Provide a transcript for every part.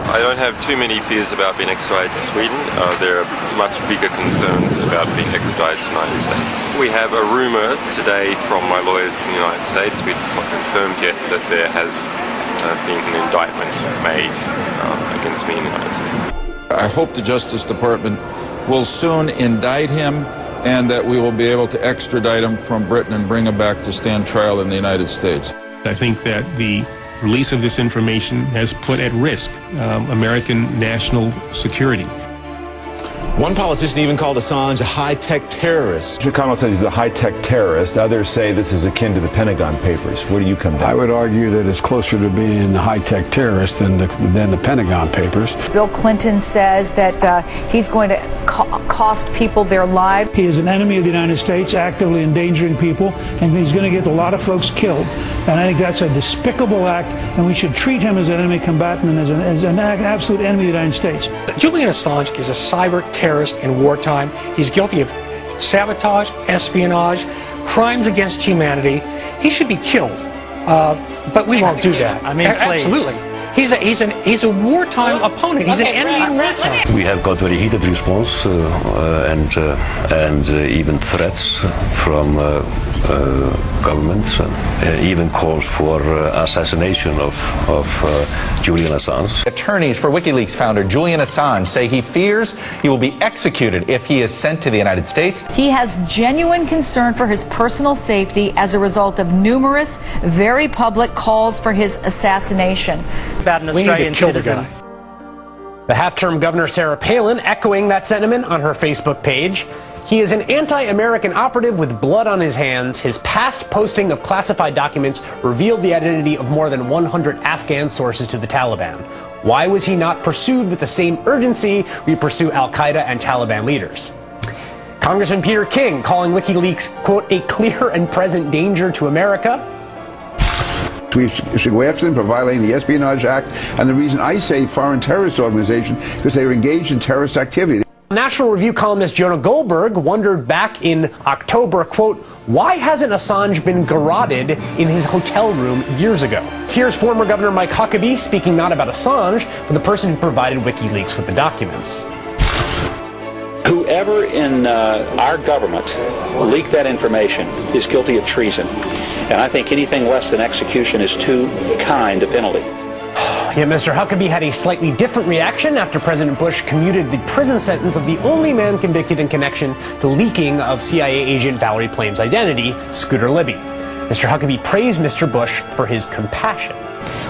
I don't have too many fears about being extradited to Sweden. There are much bigger concerns about being extradited to the United States. We have a rumour today from my lawyers in the United States, we've not confirmed yet, that there has been an indictment made against me in the United States. I hope the Justice Department will soon indict him and that we will be able to extradite him from Britain and bring him back to stand trial in the United States. I think that the release of this information has put at risk American national security. One politician even called Assange a high-tech terrorist. Mr. McConnell says he's a high-tech terrorist. Others say this is akin to the Pentagon Papers. Where do you come down? I would argue that it's closer to being a high-tech terrorist than the Pentagon Papers. Bill Clinton says that he's going to cost people their lives. He is an enemy of the United States, actively endangering people, and he's going to get a lot of folks killed. And I think that's a despicable act, and we should treat him as an enemy combatant and as an absolute enemy of the United States. Julian Assange is a cyber terrorist in wartime. He's guilty of sabotage, espionage, crimes against humanity. He should be killed, but we won't do that. I mean, absolutely. He's a wartime opponent. He's an enemy in wartime. We have got very heated response and even threats from governments, even calls for assassination of Julian Assange. Attorneys for Wikileaks founder Julian Assange say he fears he will be executed if he is sent to the United States. He has genuine concern for his personal safety as a result of numerous, very public calls for his assassination. About an Australian citizen. The half-term Governor Sarah Palin echoing that sentiment on her Facebook page. He is an anti-American operative with blood on his hands. His past posting of classified documents revealed the identity of more than 100 Afghan sources to the Taliban. Why was he not pursued with the same urgency we pursue al-Qaeda and Taliban leaders? Congressman Peter King calling WikiLeaks, quote, a clear and present danger to America. We should go after them for violating the Espionage Act. And the reason I say foreign terrorist organization, because they were engaged in terrorist activity. National Review columnist Jonah Goldberg wondered back in October, quote, why hasn't Assange been garroted in his hotel room years ago? Here's former Governor Mike Huckabee speaking not about Assange, but the person who provided WikiLeaks with the documents. Whoever in our government leaked that information is guilty of treason. And I think anything less than execution is too kind a penalty. Yet Mr. Huckabee had a slightly different reaction after President Bush commuted the prison sentence of the only man convicted in connection to leaking of CIA agent Valerie Plame's identity, Scooter Libby. Mr. Huckabee praised Mr. Bush for his compassion.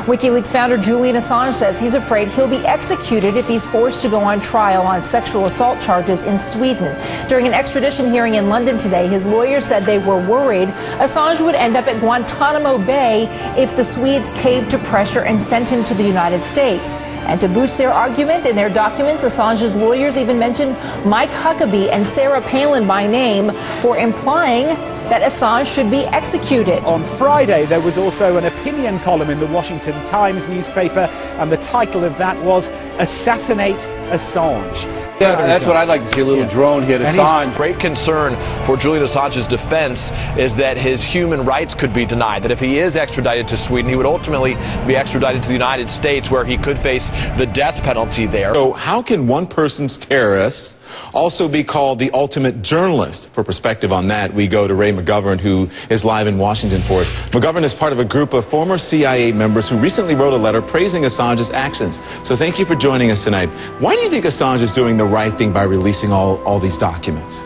WikiLeaks founder Julian Assange says he's afraid he'll be executed if he's forced to go on trial on sexual assault charges in Sweden. During an extradition hearing in London today, his lawyers said they were worried Assange would end up at Guantanamo Bay if the Swedes caved to pressure and sent him to the United States. And to boost their argument in their documents, Assange's lawyers even mentioned Mike Huckabee and Sarah Palin by name for implying that Assange should be executed. On Friday, there was also an opinion column in the Washington Times newspaper, and the title of that was Assassinate Assange. Yeah, that's what I'd like to see, a little drone hit Assange. Great concern for Julian Assange's defense is that his human rights could be denied, that if he is extradited to Sweden, he would ultimately be extradited to the United States, where he could face the death penalty there. So how can one person's terrorist also be called the ultimate journalist? For perspective on that, we go to Ray McGovern, who is live in Washington for us. McGovern is part of a group of former CIA members who recently wrote a letter praising Assange's actions. So thank you for joining us tonight. Why do you think Assange is doing the right thing by releasing all these documents?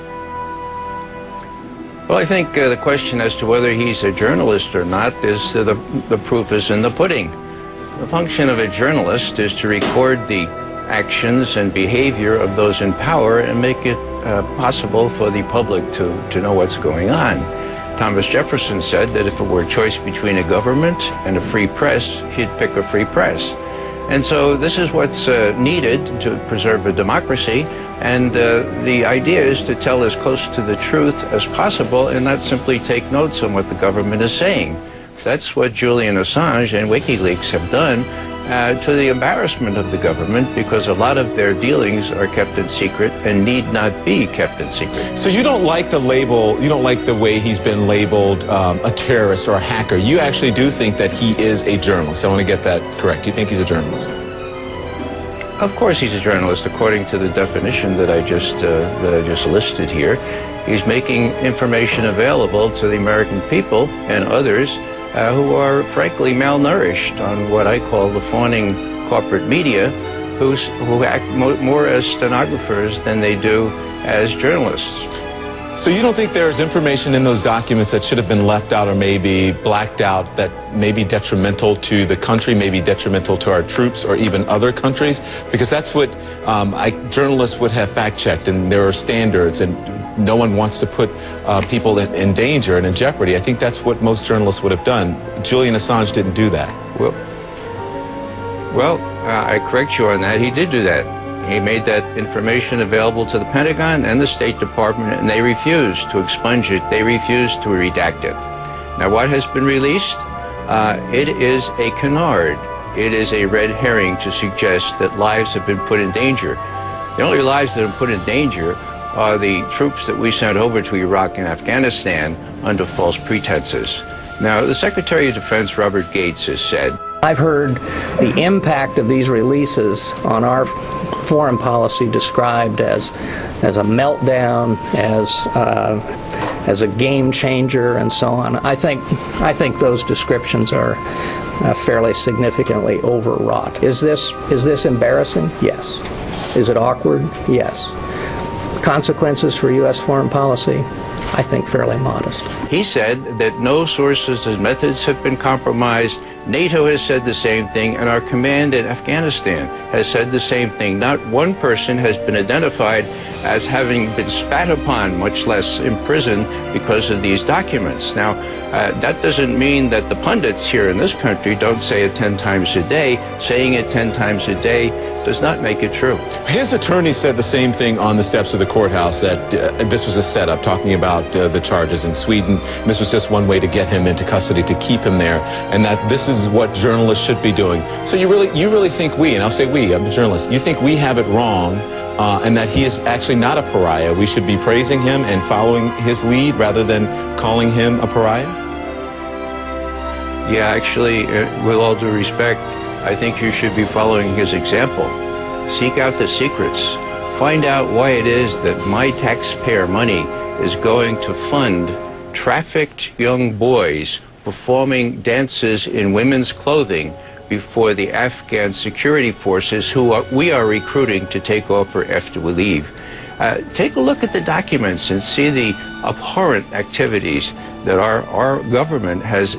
Well, I think the question as to whether he's a journalist or not is the proof is in the pudding. The function of a journalist is to record the actions and behavior of those in power and make it possible for the public to know what's going on. Thomas Jefferson said that if it were a choice between a government and a free press, he'd pick a free press. And so this is what's needed to preserve a democracy, and the idea is to tell as close to the truth as possible and not simply take notes on what the government is saying. That's what Julian Assange and WikiLeaks have done, to the embarrassment of the government, because a lot of their dealings are kept in secret and need not be kept in secret. So you don't like the label, you don't like the way he's been labeled a terrorist or a hacker. You actually do think that he is a journalist. I want to get that correct. You think he's a journalist? Of course he's a journalist, according to the definition that I just listed here. He's making information available to the American people and others who are frankly malnourished on what I call the fawning corporate media, who act more as stenographers than they do as journalists. So you don't think there's information in those documents that should have been left out or maybe blacked out that may be detrimental to the country, maybe detrimental to our troops or even other countries? Because that's what journalists would have fact-checked, and there are standards, and no one wants to put people in danger and in jeopardy. I think that's what most journalists would have done. Julian Assange didn't do that. Well, I correct you on that. He did do that. He made that information available to the Pentagon and the State Department, and they refused to expunge it. They refused to redact it. Now, what has been released? It is a canard. It is a red herring to suggest that lives have been put in danger. The only lives that have been put in danger are the troops that we sent over to Iraq and Afghanistan under false pretenses. Now, the Secretary of Defense, Robert Gates, has said, I've heard the impact of these releases on our foreign policy described as a meltdown, as a game changer, and so on. I think those descriptions are fairly significantly overwrought. Is this embarrassing? Yes. Is it awkward? Yes. Consequences for U.S. foreign policy? I think fairly modest. He said that no sources and methods have been compromised. NATO has said the same thing, and our command in Afghanistan has said the same thing. Not one person has been identified as having been spat upon, much less imprisoned, because of these documents. Now, that doesn't mean that the pundits here in this country don't say it 10 times a day. Saying it 10 times a day does not make it true. His attorney said the same thing on the steps of the courthouse, that this was a setup, talking about the charges in Sweden. And this was just one way to get him into custody, to keep him there, and that this is what journalists should be doing. So you really think we, and I'll say we, I'm a journalist, you think we have it wrong, and that he is actually not a pariah? We should be praising him and following his lead rather than calling him a pariah? Yeah, actually, with all due respect, I think you should be following his example. Seek out the secrets. Find out why it is that my taxpayer money is going to fund trafficked young boys performing dances in women's clothing before the Afghan security forces who we are recruiting to take over after we leave. Take a look at the documents and see the abhorrent activities that our government has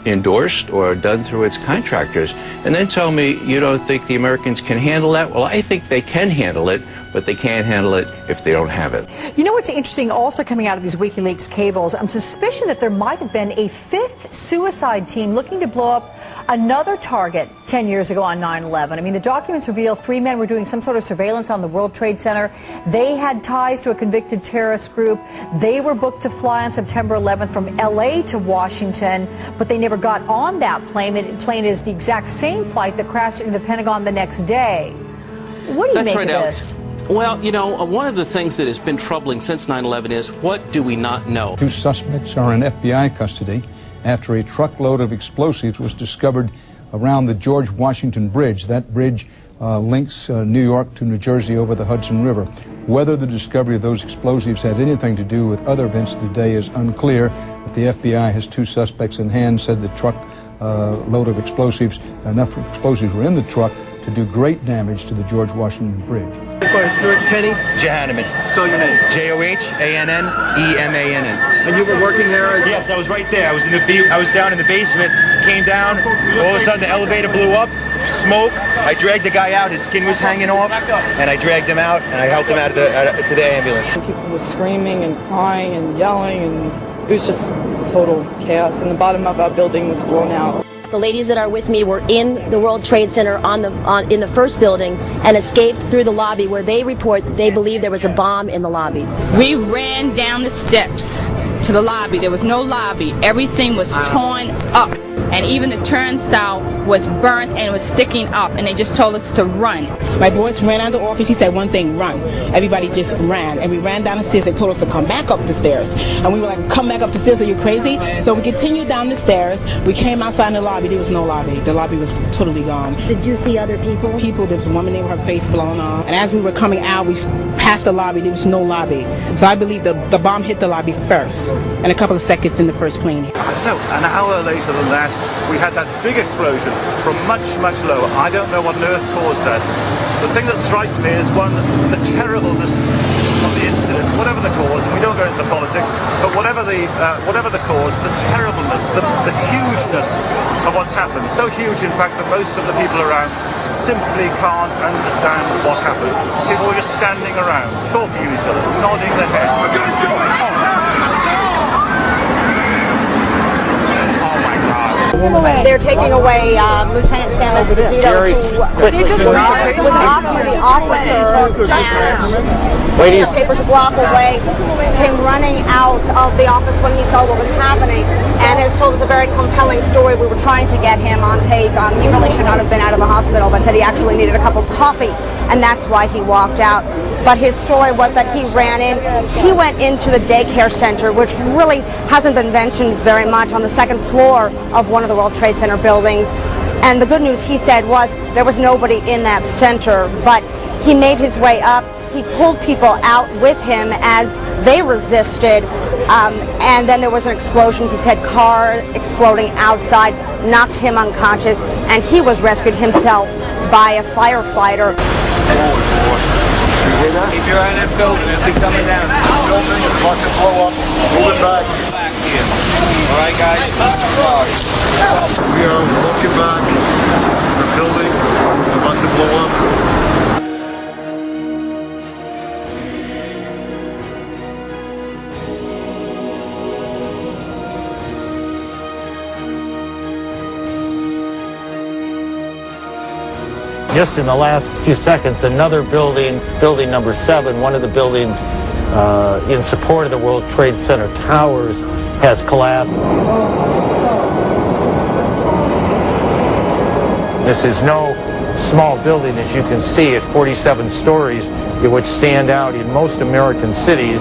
endorsed or done through its contractors, and then tell me you don't think the Americans can handle that? Well, I think they can handle it, but they can't handle it if they don't have it. You know what's interesting also coming out of these Wikileaks cables? I'm suspicion that there might have been a fifth suicide team looking to blow up another target 10 years ago on 9/11. I mean, the documents reveal 3 men were doing some sort of surveillance on the World Trade Center. They had ties to a convicted terrorist group. They were booked to fly on September 11th from LA to Washington, but they never got on that plane. The plane is the exact same flight that crashed into the Pentagon the next day. What do you make of this? Well, you know, one of the things that has been troubling since 9/11 is, what do we not know? 2 suspects are in FBI custody after a truckload of explosives was discovered around the George Washington Bridge. That bridge links New York to New Jersey over the Hudson River. Whether the discovery of those explosives had anything to do with other events of the day is unclear, but the FBI has 2 suspects in hand, said the truck load of explosives, enough explosives were in the truck to do great damage to the George Washington Bridge. Kenny? Johanneman. Spell your name. Johannenemannen. And you were working there? Yes, I was right there. I was down in the basement, came down, all of a sudden the elevator blew up, smoke. I dragged the guy out, his skin was hanging off, and I dragged him out, and I helped him out to the ambulance. People were screaming and crying and yelling, and it was just total chaos, and the bottom of our building was blown out. The ladies that are with me were in the World Trade Center in the first building and escaped through the lobby, where they report that they believe there was a bomb in the lobby. We ran down the steps to the lobby. There was no lobby. Everything was torn up. and even the turnstile was burnt and it was sticking up, and they just told us to run. My boys ran out of the office. He said one thing, run. Everybody just ran, and we ran down the stairs. They told us to come back up the stairs, and we were like, come back up the stairs, are you crazy? So we continued down the stairs. We came outside in the lobby. There was no lobby. The lobby was totally gone. Did you see other people? People. There was a woman there with her face blown off, and as we were coming out, we passed the lobby. There was no lobby. So I believe the bomb hit the lobby first, and a couple of seconds in the first plane. I don't know, an hour later than that, we had that big explosion from much, much lower. I don't know what on earth caused that. The thing that strikes me is, one, the terribleness of the incident, whatever the cause, and we don't go into politics, but whatever the cause, the terribleness, the hugeness of what's happened. So huge, in fact, that most of the people around simply can't understand what happened. People were just standing around, talking to each other, nodding their heads. They're taking away Lieutenant Sam Esposito, who just was offered the officer just a paper block away, came running out of the office when he saw what was happening, and has told us a very compelling story. We were trying to get him on tape. He really should not have been out of the hospital, but said he actually needed a cup of coffee, and that's why he walked out. But his story was that he ran in. He went into the daycare center, which really hasn't been mentioned very much, on the second floor of one of the World Trade Center buildings. And the good news, he said, was there was nobody in that center, but he made his way up. He pulled people out with him as they resisted, and then there was an explosion. He said car exploding outside, knocked him unconscious, and he was rescued himself by a firefighter. Keep your eye on that building, it'll be coming down. The building is about to blow up. Moving back. Back here. Alright guys? We are walking back. There's a building about to blow up. Just in the last few seconds, another building, building number 7, one of the buildings in support of the World Trade Center towers, has collapsed. This is no small building, as you can see, at 47 stories. It would stand out in most American cities.